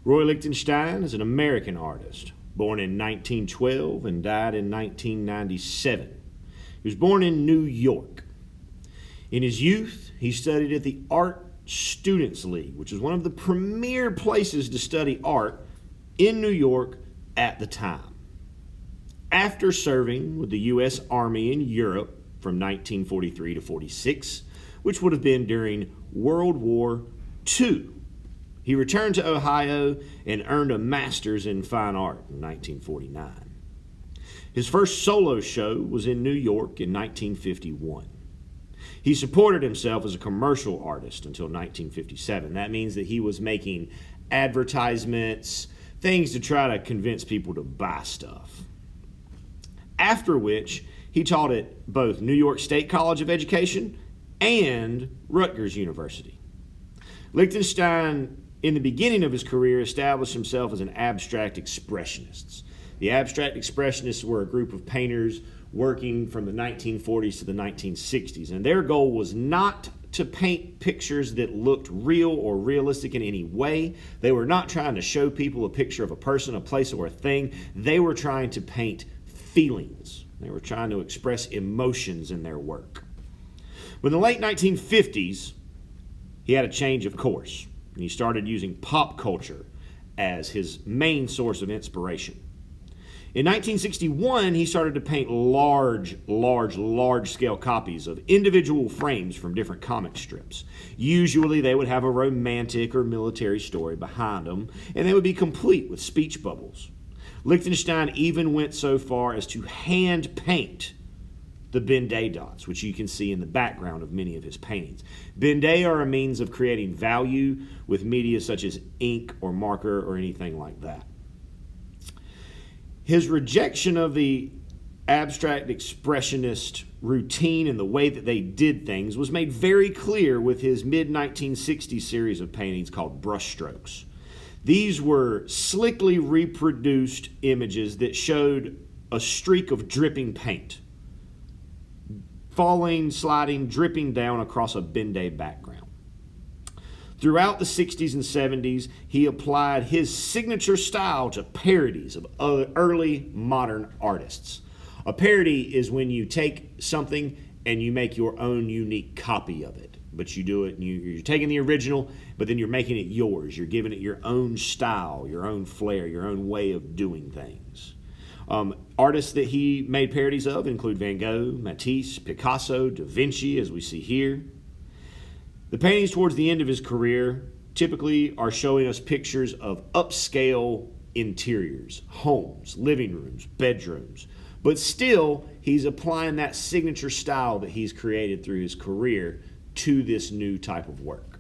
Roy Lichtenstein is an American artist, born in 1912 and died in 1997. He was born in New York. In his youth, he studied at the Art Students League, which was one of the premier places to study art in New York at the time. After serving with the U.S. Army in Europe from 1943 to 46, which would have been during World War II, he returned to Ohio and earned a master's in fine art in 1949. His first solo show was in New York in 1951. He supported himself as a commercial artist until 1957. That means that he was making advertisements, things to try to convince people to buy stuff. After which, he taught at both New York State College of Education and Rutgers University. Lichtenstein, in the beginning of his career, established himself as an abstract expressionist. The abstract expressionists were a group of painters working from the 1940s to the 1960s, and their goal was not to paint pictures that looked real or realistic in any way. They were not trying to show people a picture of a person, a place, or a thing. They were trying to paint feelings. They were trying to express emotions in their work. But in the late 1950s, he had a change of course, and he started using pop culture as his main source of inspiration. In 1961, he started to paint large-scale copies of individual frames from different comic strips. Usually, they would have a romantic or military story behind them, and they would be complete with speech bubbles. Lichtenstein even went so far as to hand paint the Ben-Day dots, which you can see in the background of many of his paintings. Ben-Day are a means of creating value with media such as ink or marker or anything like that. His rejection of the abstract expressionist routine and the way that they did things was made very clear with his mid-1960s series of paintings called Brushstrokes. These were slickly reproduced images that showed a streak of dripping paint, falling, sliding, dripping down across a Ben-Day background. Throughout the 60s and 70s, he applied his signature style to parodies of other early modern artists. A parody is when you take something and you make your own unique copy of it. But you do it, and you're taking the original, but then you're making it yours. You're giving it your own style, your own flair, your own way of doing things. Artists that he made parodies of include Van Gogh, Matisse, Picasso, Da Vinci, as we see here. The paintings towards the end of his career typically are showing us pictures of upscale interiors, homes, living rooms, bedrooms. But still, he's applying that signature style that he's created through his career to this new type of work.